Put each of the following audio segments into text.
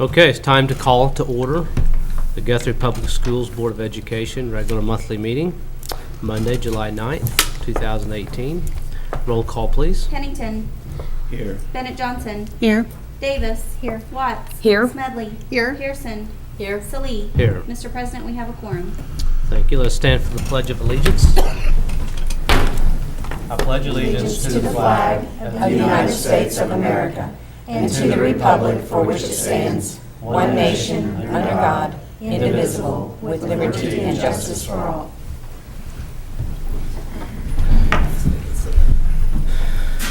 Okay, it's time to call to order the Guthrie Public Schools Board of Education regular monthly meeting, Monday, July 9th, 2018. Roll call, please. Pennington. Here. Bennett Johnson. Here. Davis. Here. Watts. Here. Smedley. Here. Pearson. Here. Salee. Here. Mr. President, we have a quorum. Thank you. Let's stand for the Pledge of Allegiance. I pledge allegiance to the flag of the United States of America and to the republic for which it stands, one nation, under God, indivisible, with liberty and justice for all.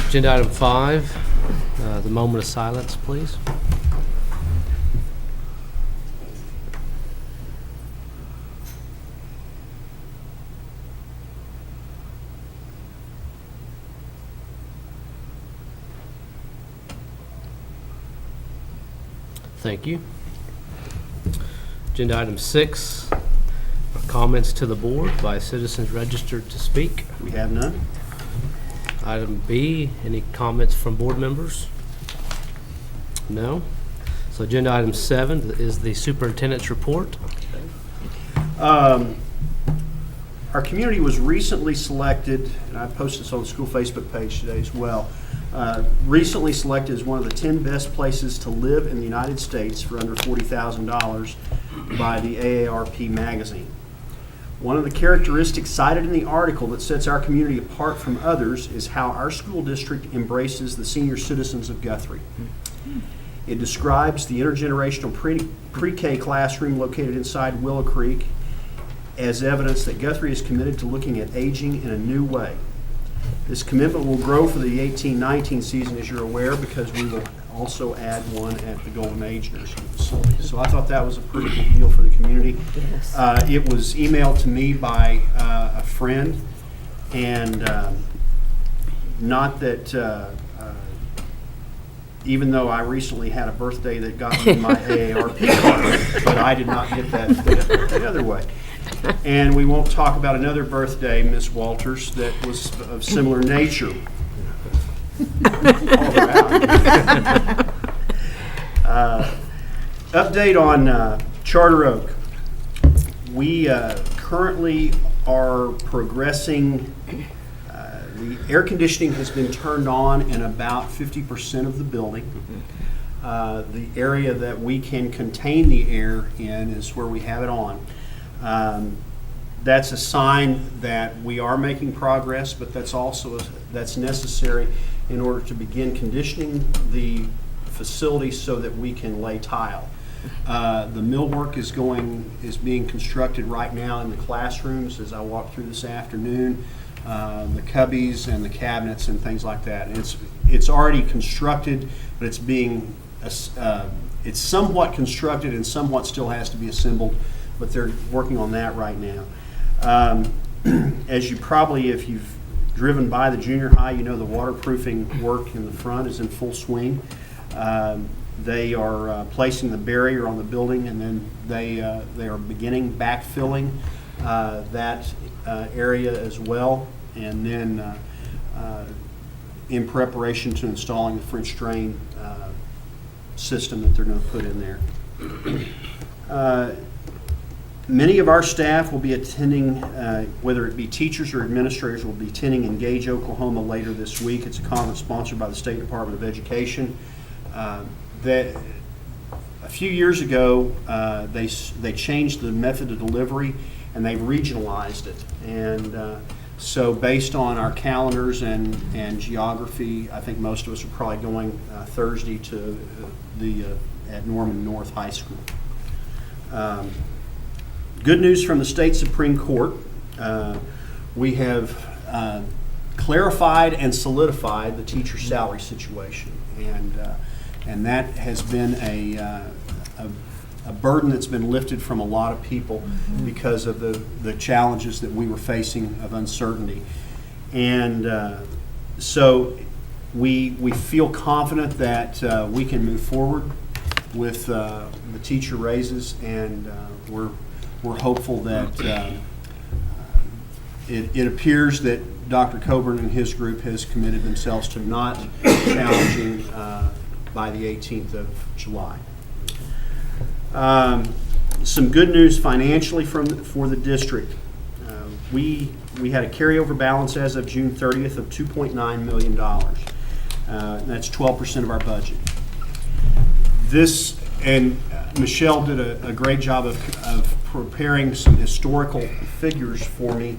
Agenda item 5, the moment of silence, please. Thank you. Agenda item 6, comments to the board by citizens registered to speak. We have none. Item B, any comments from board members? No? So agenda item 7 is the superintendent's report. Our community was recently selected, and I posted this on the school Facebook page today as well, recently selected as one of the 10 best places to live in the United States for under $40,000 by the AARP magazine. One of the characteristics cited in the article that sets our community apart from others is how our school district embraces the senior citizens of Guthrie. It describes the intergenerational pre-K classroom located inside Willow Creek as evidence that Guthrie is committed to looking at aging in a new way. This commitment will grow for the 18-19 season, as you're aware, because we will also add one at the Golden Age Nursing Facility. So I thought that was a pretty big deal for the community. Yes. It was emailed to me by a friend, and not that, even though I recently had a birthday that got me my AARP card, but I did not get that the other way. And we won't talk about another birthday, Miss Walters, that was of similar nature. Update on Charter Oak. We currently are progressing. The air conditioning has been turned on in about 50% of the building. The area that we can contain the air in is where we have it on. That's a sign that we are making progress, but that's necessary in order to begin conditioning the facility so that we can lay tile. The millwork is being constructed right now in the classrooms as I walk through this afternoon. The cubbies and the cabinets and things like that. And it's already constructed, but it's somewhat constructed and somewhat still has to be assembled. But they're working on that right now. As you probably, if you've driven by the junior high, you know the waterproofing work in the front is in full swing. They are placing the barrier on the building, and then they are beginning backfilling that area as well, and then in preparation to installing the French drain system that they're going to put in there. Many of our staff will be attending, whether it be teachers or administrators, will be attending Engage Oklahoma later this week. It's a conference sponsored by the State Department of Education. That a few years ago, they changed the method of delivery and they've regionalized it. And so based on our calendars and geography, I think most of us are probably going Thursday to at Norman North High School. Good news from the State Supreme Court. We have clarified and solidified the teacher salary situation, and that has been a burden that's been lifted from a lot of people because of the challenges that we were facing of uncertainty. And so we feel confident that we can move forward with the teacher raises, and we're hopeful that it appears that Dr. Coburn and his group has committed themselves to not challenging by the 18th of July. Some good news financially for the district. We had a carryover balance as of June 30th of $2.9 million. That's 12% of our budget. This, and Michelle did a great job of preparing some historical figures for me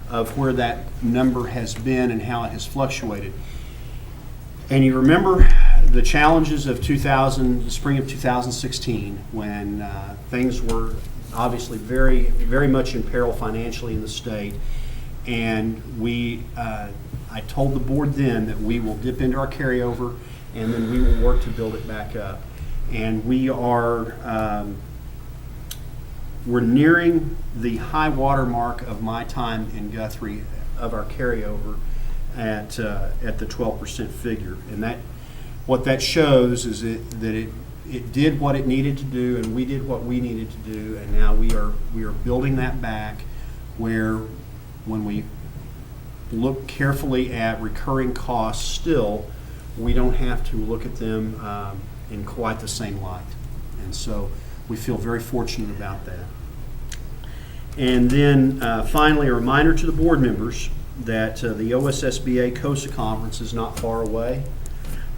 of where that number has been and how it has fluctuated. And you remember the challenges of the spring of 2016, when things were obviously very, very much in peril financially in the state. And I told the board then that we will dip into our carryover, and then we will work to build it back up. And we're nearing the high water mark of my time in Guthrie of our carryover at the 12% figure. And what that shows is that it did what it needed to do, and we did what we needed to do, and now we are building that back, where when we look carefully at recurring costs still, we don't have to look at them in quite the same light. And so we feel very fortunate about that. And then finally, a reminder to the board members that the OSSBA COSA conference is not far away.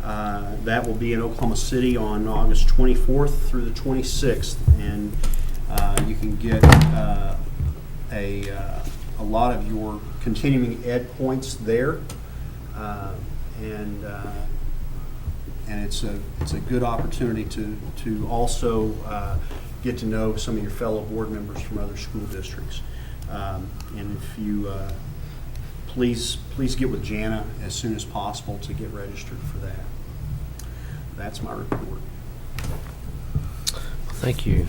That will be in Oklahoma City on August 24th through the 26th, and you can get a lot of your continuing ed points there, and it's a good opportunity to also get to know some of your fellow board members from other school districts. And if you please get with Jana as soon as possible to get registered for that. That's my report. Thank you.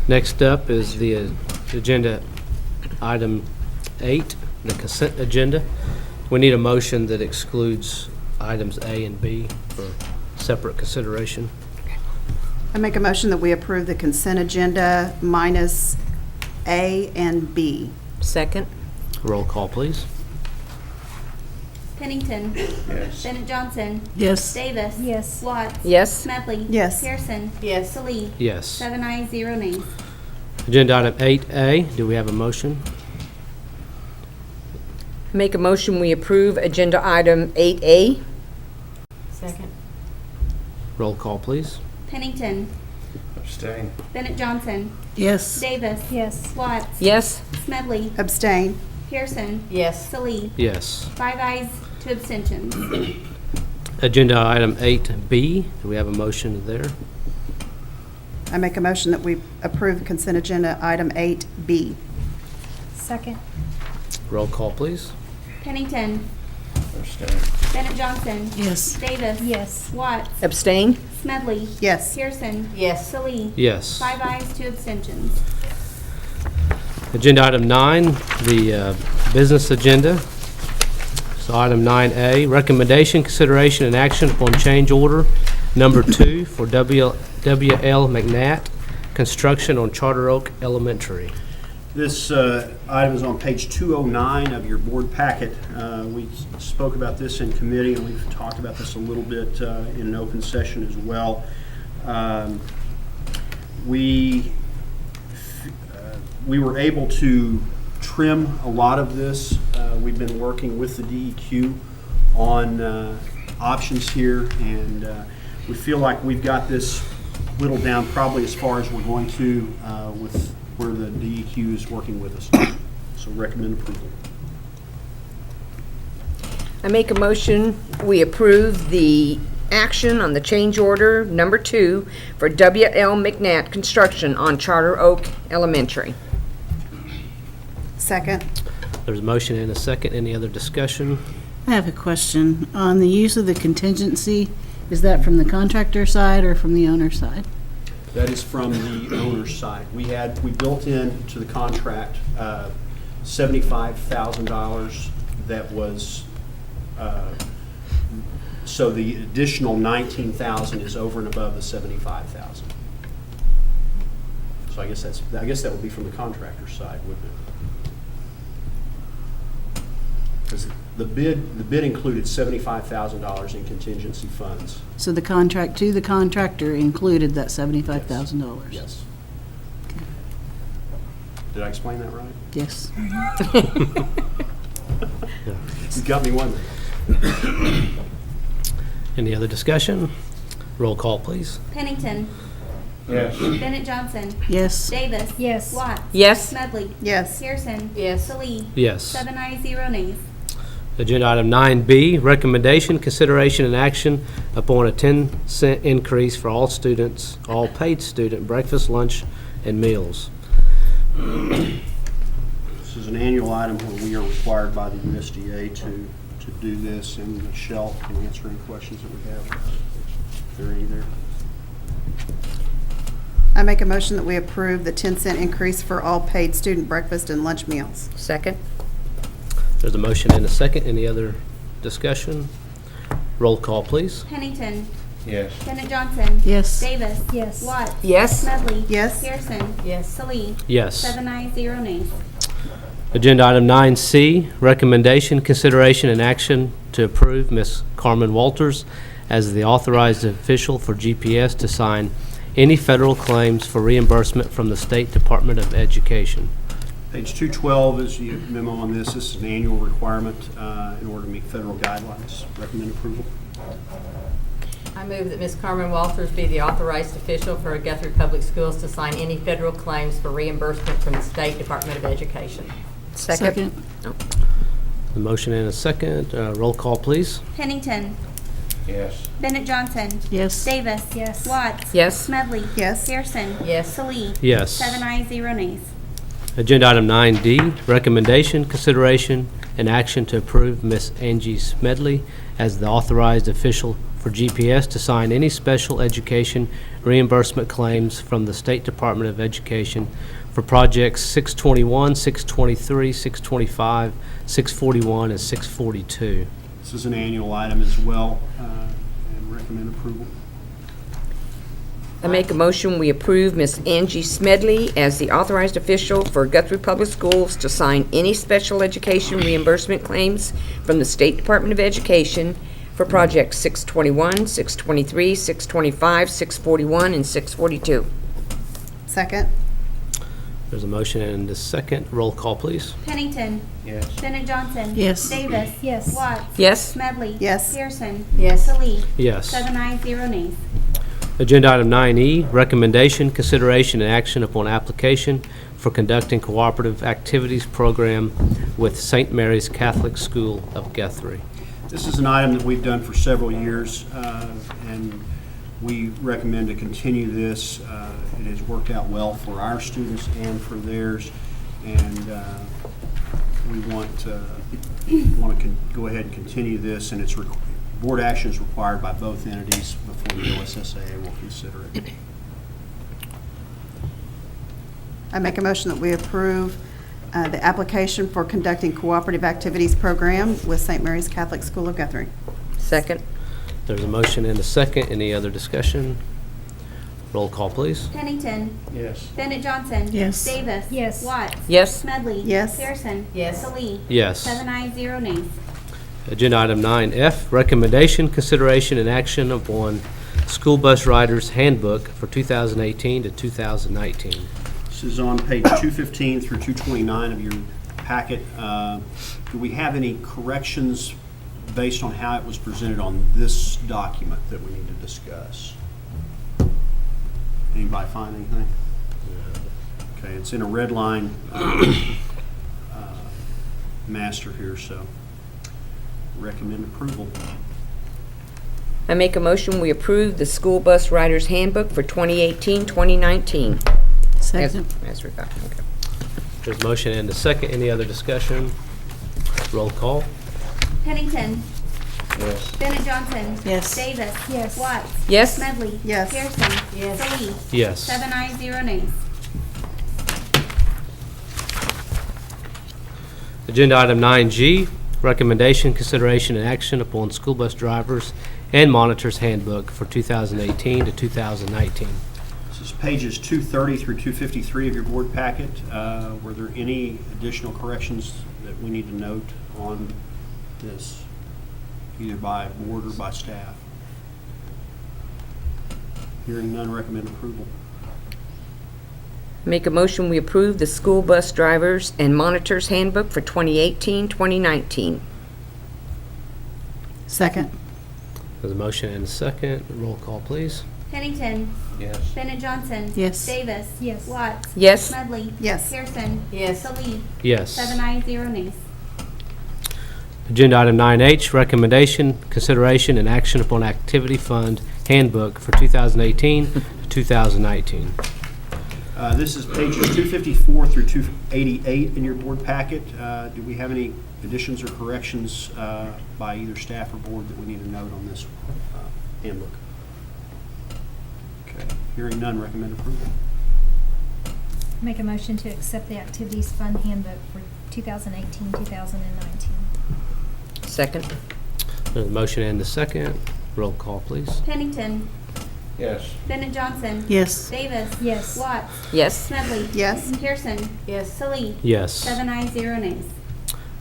Next up is the agenda item 8, the consent agenda. We need a motion that excludes items A and B for separate consideration. I make a motion that we approve the consent agenda minus A and B. Second? Roll call, please. Pennington. Yes. Bennett Johnson. Yes. Davis. Yes. Watts. Yes. Smedley. Yes. Pearson. Yes. Salee. Yes. 7 ayes, 0 nays. Agenda item 8A, do we have a motion? Make a motion, we approve agenda item 8A. Second. Roll call, please. Pennington. Abstain. Bennett Johnson. Yes. Davis. Yes. Watts. Yes. Smedley. Abstain. Pearson. Yes. Salee. Yes. 5 ayes, 2 abstentions. Agenda item 8B, do we have a motion there? I make a motion that we approve consent agenda item 8B. Second. Roll call, please. Pennington. Abstain. Bennett Johnson. Yes. Davis. Yes. Watts. Abstain? Smedley. Yes. Pearson. Yes. Salee. Yes. 5 ayes, 2 abstentions. Agenda item 9, the business agenda. So item 9A, recommendation, consideration, and action upon change order number 2 for WL McNatt Construction on Charter Oak Elementary. This item is on page 209 of your board packet. We spoke about this in committee, and we've talked about this a little bit in an open session as well. We were able to trim a lot of this. We've been working with the DEQ on options here, and we feel like we've got this whittled down probably as far as we're going to with where the DEQ is working with us. So recommend approval. I make a motion, we approve the action on the change order number 2 for WL McNatt Construction on Charter Oak Elementary. Second. There's a motion and a second. Any other discussion? I have a question. On the use of the contingency, is that from the contractor side or from the owner side? That is from the owner's side. We built into the contract $75,000 that was, so the additional $19,000 is over and above the $75,000. So I guess that would be from the contractor's side, wouldn't it? Because the bid included $75,000 in contingency funds. So the contract to the contractor included that $75,000? Yes. Did I explain that right? Yes. You got me wondering. Any other discussion? Roll call, please. Pennington. Yes. Bennett Johnson. Yes. Davis. Yes. Watts. Yes. Smedley. Yes. Pearson. Yes. Salee. Yes. 7 ayes, 0 nays. Agenda item 9B, recommendation, consideration, and action upon a 10-cent increase for all students, all paid student breakfast, lunch, and meals. This is an annual item where we are required by the USDA to do this, and Michelle can answer any questions that we have. If there are any there. I make a motion that we approve the 10-cent increase for all paid student breakfast and lunch meals. Second. There's a motion and a second. Any other discussion? Roll call, please. Pennington. Yes. Bennett Johnson. Yes. Davis. Yes. Watts. Yes. Smedley. Yes. Pearson. Yes. Salee. Yes. 7 ayes, 0 nays. Agenda item 9C, recommendation, consideration, and action to approve Ms. Carmen Walters as the authorized official for GPS to sign any federal claims for reimbursement from the State Department of Education. Page 212 is the memo on this. This is an annual requirement in order to meet federal guidelines. Recommend approval. I move that Ms. Carmen Walters be the authorized official for Guthrie Public Schools to sign any federal claims for reimbursement from the State Department of Education. Second. The motion and a second. Roll call, please. Pennington. Yes. Bennett Johnson. Yes. Davis. Yes. Watts. Yes. Smedley. Yes. Pearson. Yes. Salee. Yes. 7 ayes, 0 nays. Agenda item 9D, recommendation, consideration, and action to approve Ms. Angie Smedley as the authorized official for GPS to sign any special education reimbursement claims from the State Department of Education for projects 621, 623, 625, 641, and 642. This is an annual item as well, and recommend approval. I make a motion, we approve Miss Angie Smedley as the authorized official for Guthrie Public Schools to sign any special education reimbursement claims from the State Department of Education for projects 621, 623, 625, 641, and 642. Second. There's a motion and a second. Roll call, please. Pennington. Yes. Bennett Johnson. Yes. Davis. Yes. Watts. Yes. Smedley. Yes. Pearson. Yes. Salee. Yes. 7 ayes, 0 nays. Agenda item 9E, recommendation, consideration, and action upon application for conducting cooperative activities program with St. Mary's Catholic School of Guthrie. This is an item that we've done for several years, and we recommend to continue this. It has worked out well for our students and for theirs, and we want to go ahead and continue this, and board action is required by both entities before the OSSAA will consider it. I make a motion that we approve the application for conducting cooperative activities program with St. Mary's Catholic School of Guthrie. Second. There's a motion and a second. Any other discussion? Roll call, please. Pennington. Yes. Bennett Johnson. Yes. Davis. Yes. Watts. Yes. Smedley. Yes. Pearson. Yes. Salee. Yes. 7 ayes, 0 nays. Agenda item 9F, recommendation, consideration, and action upon school bus riders handbook for 2018 to 2019. This is on page 215 through 229 of your packet. Do we have any corrections based on how it was presented on this document that we need to discuss? Anybody find anything? Okay, it's in a red line master here, so recommend approval. I make a motion, we approve the school bus riders handbook for 2018-2019. Second. As Rebecca. Okay. There's a motion and a second. Any other discussion? Roll call. Pennington. Yes. Bennett Johnson. Yes. Davis. Yes. Watts. Yes. Smedley. Yes. Pearson. Yes. Salee. Yes. 7 ayes, 0 nays. Agenda item 9G, recommendation, consideration, and action upon school bus drivers and monitors handbook for 2018 to 2019. This is pages 230 through 253 of your board packet. Were there any additional corrections that we need to note on this, either by board or by staff? Hearing none, recommend approval. Make a motion, we approve the school bus drivers and monitors handbook for 2018-2019. Second. There's a motion and a second. Roll call, please. Pennington. Yes. Bennett Johnson. Yes. Davis. Yes. Watts. Yes. Smedley. Yes. Pearson. Yes. Salee. Yes. 7 ayes, 0 nays. Agenda item 9H, recommendation, consideration, and action upon activity fund handbook for 2018 to 2019. This is pages 254 through 288 in your board packet. Do we have any additions or corrections by either staff or board that we need to note on this handbook? Okay, hearing none, recommend approval. Make a motion to accept the Activities Fund Handbook for 2018-2019. Second. There's a motion and a second. Roll call, please. Pennington. Yes. Bennett Johnson. Yes. Davis. Yes. Watts. Yes. Smedley. Yes. Pearson. Yes. Salee. Yes. 7 ayes, 0 nays.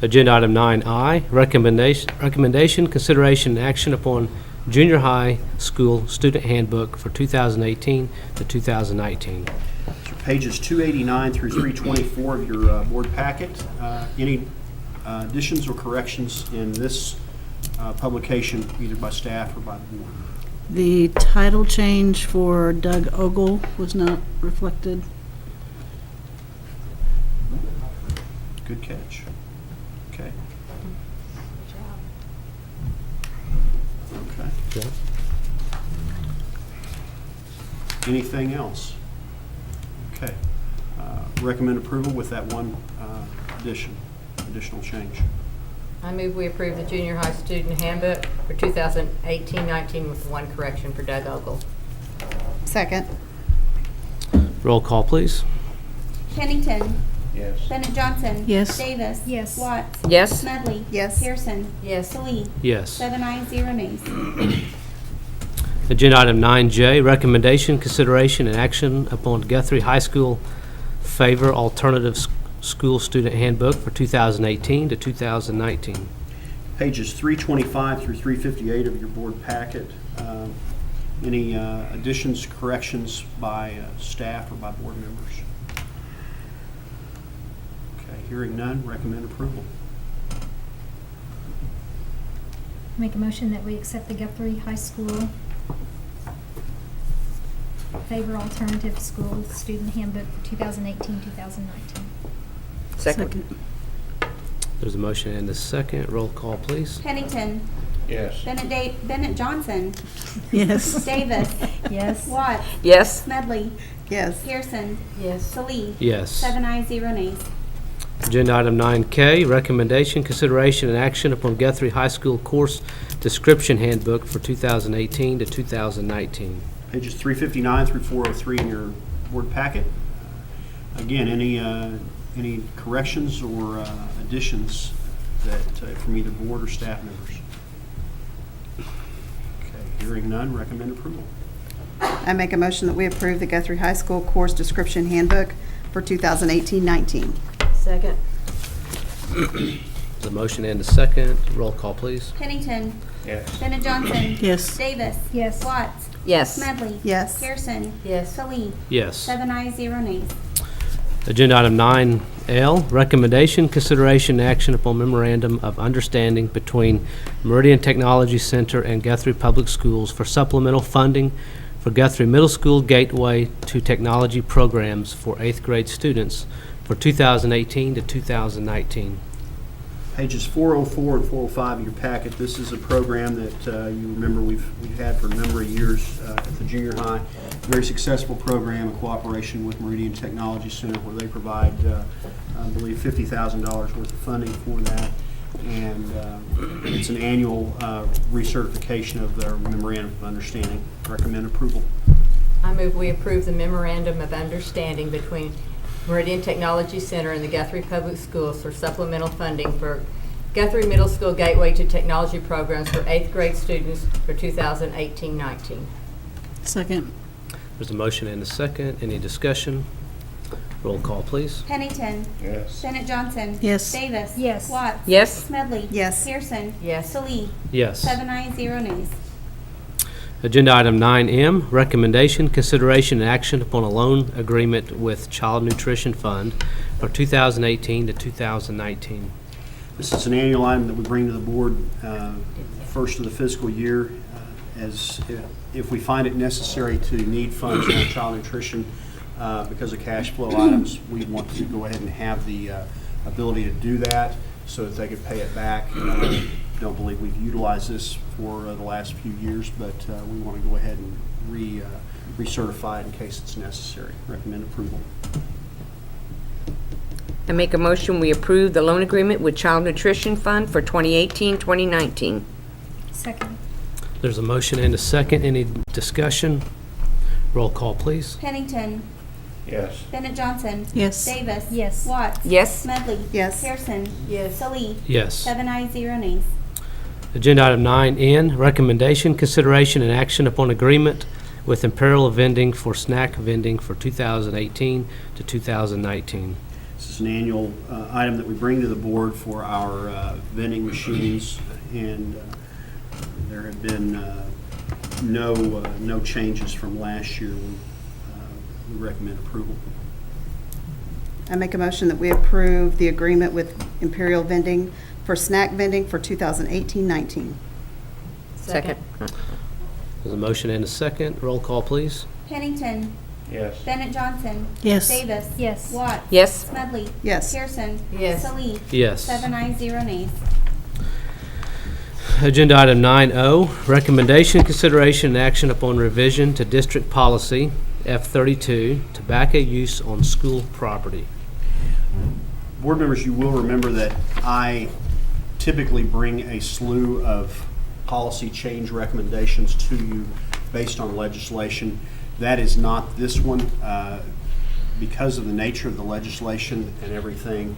Agenda item 9I, recommendation, consideration, and action upon junior high school student handbook for 2018 to 2019. So pages 289 through 324 of your board packet. Any additions or corrections in this publication, either by staff or by the board? The title change for Doug Ogle was not reflected. Good catch. Okay. Okay. Okay. Anything else? Okay. Recommend approval with that one additional change. I move we approve the junior high student handbook for 2018-19 with one correction for Doug Ogle. Second. Roll call, please. Pennington. Yes. Bennett Johnson. Yes. Davis. Yes. Watts. Yes. Smedley. Yes. Pearson. Yes. Salee. Yes. 7 ayes, 0 nays. Agenda item 9J, recommendation, consideration, and action upon Guthrie High School Favor Alternative School Student Handbook for 2018 to 2019. Pages 325 through 358 of your board packet. Any additions, corrections by staff or by board members? Okay, hearing none, recommend approval. Make a motion that we accept the Guthrie High School Favor Alternative School Student Handbook for 2018-2019. Second. There's a motion and a second. Roll call, please. Pennington. Yes. Bennett Johnson. Yes. Davis. Yes. Watts. Yes. Smedley. Yes. Pearson. Yes. Salee. Yes. 7 ayes, 0 nays. Agenda item 9K, recommendation, consideration, and action upon Guthrie High School Course Description Handbook for 2018 to 2019. Pages 359 through 403 in your board packet. Again, any corrections or additions that from either board or staff members? Okay, hearing none, recommend approval. I make a motion that we approve the Guthrie High School Course Description Handbook for 2018-19. Second. The motion and a second. Roll call, please. Pennington. Yes. Bennett Johnson. Yes. Davis. Yes. Watts. Yes. Smedley. Yes. Pearson. Yes. Salee. Yes. 7 ayes, 0 nays. Agenda item 9L, recommendation, consideration, and action upon memorandum of understanding between Meridian Technology Center and Guthrie Public Schools for supplemental funding for Guthrie Middle School Gateway to Technology programs for 8th grade students for 2018 to 2019. Pages 404 and 405 of your packet. This is a program that you remember we've had for a number of years at the junior high. Very successful program in cooperation with Meridian Technology Center, where they provide, I believe, $50,000 worth of funding for that. And it's an annual recertification of their memorandum of understanding. Recommend approval. I move we approve the memorandum of understanding between Meridian Technology Center and the Guthrie Public Schools for supplemental funding for Guthrie Middle School Gateway to Technology programs for 8th grade students for 2018-19. Second. There's a motion and a second. Any discussion? Roll call, please. Pennington. Yes. Bennett Johnson. Yes. Davis. Yes. Watts. Yes. Smedley. Yes. Pearson. Yes. Salee. Yes. 7 ayes, 0 nays. Agenda item 9M, recommendation, consideration, and action upon a loan agreement with Child Nutrition Fund for 2018 to 2019. This is an annual item that we bring to the board first of the fiscal year. As if we find it necessary to need funds in our child nutrition because of cash flow items, we want to go ahead and have the ability to do that so that they could pay it back. Don't believe we've utilized this for the last few years, but we want to go ahead and recertify it in case it's necessary. Recommend approval. I make a motion, we approve the loan agreement with Child Nutrition Fund for 2018-2019. Second. There's a motion and a second. Any discussion? Roll call, please. Pennington. Yes. Bennett Johnson. Yes. Davis. Yes. Watts. Yes. Smedley. Yes. Pearson. Yes. Salee. Yes. 7 ayes, 0 nays. Agenda item 9N, recommendation, consideration, and action upon agreement with Imperial Vending for snack vending for 2018 to 2019. This is an annual item that we bring to the board for our vending machines, and there have been no changes from last year. We recommend approval. I make a motion that we approve the agreement with Imperial Vending for snack vending for 2018-19. Second. There's a motion and a second. Roll call, please. Pennington. Yes. Bennett Johnson. Yes. Davis. Yes. Watts. Yes. Smedley. Yes. Pearson. Yes. Salee. Yes. 7 ayes, 0 nays. Agenda item 9O, recommendation, consideration, and action upon revision to district policy F32, tobacco use on school property. Board members, you will remember that I typically bring a slew of policy change recommendations to you based on legislation. That is not this one. Because of the nature of the legislation and everything,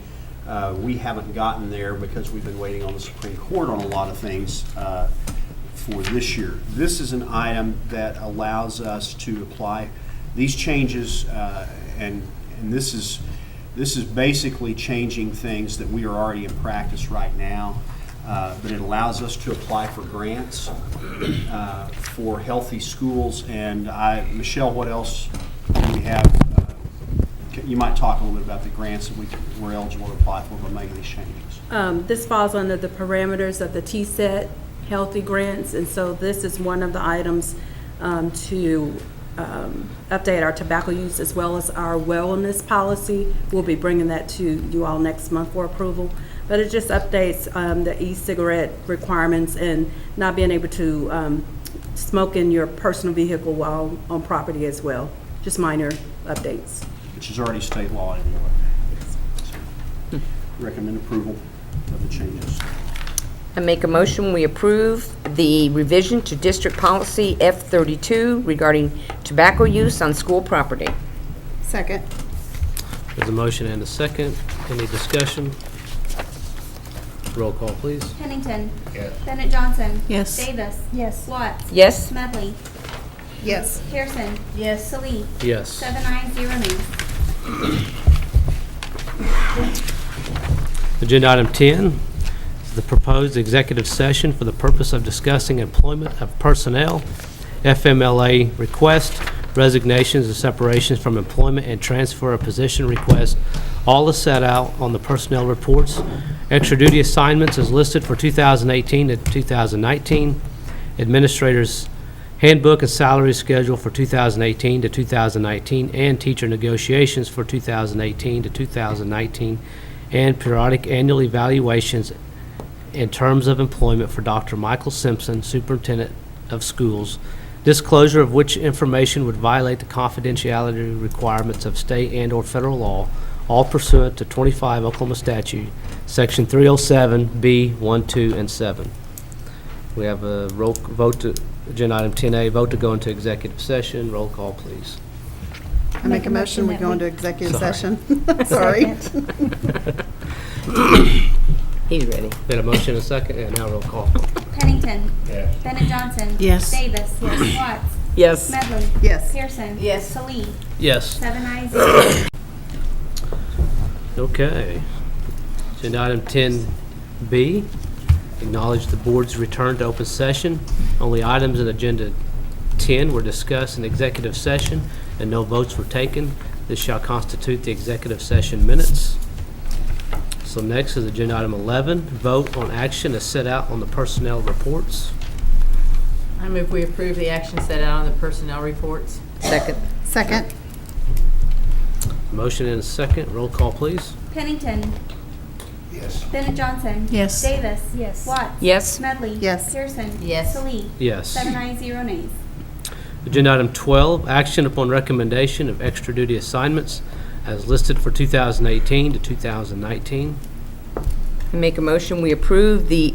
we haven't gotten there because we've been waiting on the Supreme Court on a lot of things for this year. This is an item that allows us to apply these changes, and this is basically changing things that we are already in practice right now, but it allows us to apply for grants for healthy schools. And Michelle, what else do we have? You might talk a little bit about the grants that we're eligible to apply for by making these changes. This falls under the parameters of the TSET Healthy Grants, and so this is one of the items to update our tobacco use as well as our wellness policy. We'll be bringing that to you all next month for approval. But it just updates the e-cigarette requirements and not being able to smoke in your personal vehicle while on property as well. Just minor updates. Which is already state law anyway. So, recommend approval of the changes. I make a motion, we approve the revision to district policy F32 regarding tobacco use on school property. Second. There's a motion and a second. Any discussion? Roll call, please. Pennington. Yes. Bennett Johnson. Yes. Davis. Yes. Watts. Yes. Smedley. Yes. Pearson. Yes. Salee. Yes. 7 ayes, 0 nays. Agenda item 10 is the proposed executive session for the purpose of discussing employment of personnel, FMLA request, resignations and separations from employment, and transfer of position request. All is set out on the personnel reports. Extra duty assignments is listed for 2018 to 2019. Administrator's handbook and salary schedule for 2018 to 2019, and teacher negotiations for 2018 to 2019, and periodic annual evaluations in terms of employment for Dr. Michael Simpson, Superintendent of Schools, disclosure of which information would violate the confidentiality requirements of state and/or federal law, all pursuant to 25 Oklahoma statute, Section 307B, 1, 2, and 7. We have a vote to, agenda item 10A, vote to go into executive session. Roll call, please. I make a motion we that go we- into executive Sorry. session. Sorry. He's ready. We had a motion and a second, and now roll call. Pennington. Yes. Bennett Johnson. Yes. Davis. Yes. Watts. Yes. Smedley. Yes. Pearson. Yes. Salee. Yes. 7 ayes, 0 nays. Okay. Agenda item 10B, acknowledge the board's return to open session. Only items in Agenda 10 were discussed in executive session, and no votes were taken. This shall constitute the executive session minutes. So next is Agenda item 11, vote on action as set out on the personnel reports. I move we approve the action set out on the personnel reports. Second. Second. Motion and a second. Roll call, please. Pennington. Yes. Bennett Johnson. Yes. Davis. Yes. Watts. Yes. Smedley. Yes. Pearson. Yes. Salee. Yes. 7 ayes, 0 nays. Agenda item 12, action upon recommendation of extra duty assignments as listed for 2018 to 2019. I make a motion, we approve the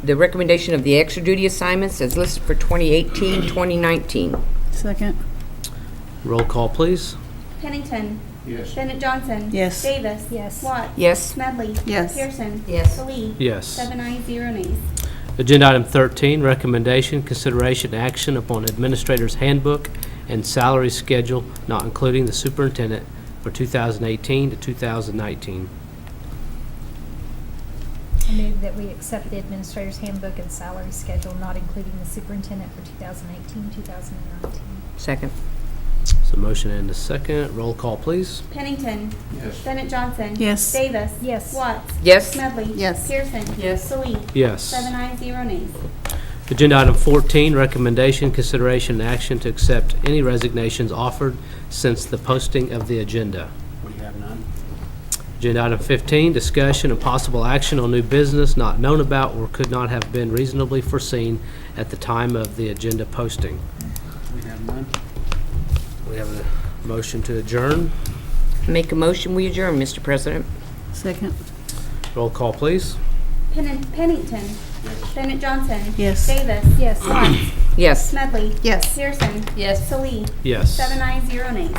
recommendation of the extra duty assignments as listed for 2018, 2019. Second. Roll call, please. Pennington. Yes. Bennett Johnson. Yes. Davis. Yes. Watts. Yes. Smedley. Yes. Pearson. Yes. Salee. Yes. 7 ayes, 0 nays. Agenda item 13, recommendation, consideration, action upon administrator's handbook and salary schedule, not including the superintendent, for 2018 to 2019. I move that we accept the administrator's handbook and salary schedule, not including the superintendent for 2018, 2019. Second. So motion and a second. Roll call, please. Pennington. Yes. Bennett Johnson. Yes. Davis. Yes. Watts. Yes. Smedley. Yes. Pearson. Yes. Salee. Yes. 7 ayes, 0 nays. Agenda item 14, recommendation, consideration, and action to accept any resignations offered since the posting of the agenda. We have none. Agenda item 15, discussion and possible action on new business not known about or could not have been reasonably foreseen at the time of the agenda posting. We have none. We have a motion to adjourn. I make a motion, we adjourn, Mr. President. Second. Roll call, please. Pennington. Bennett Johnson. Yes. Davis. Yes. Watts. Yes. Smedley. Yes. Pearson. Yes. Salee. Yes. 7 ayes, 0 nays.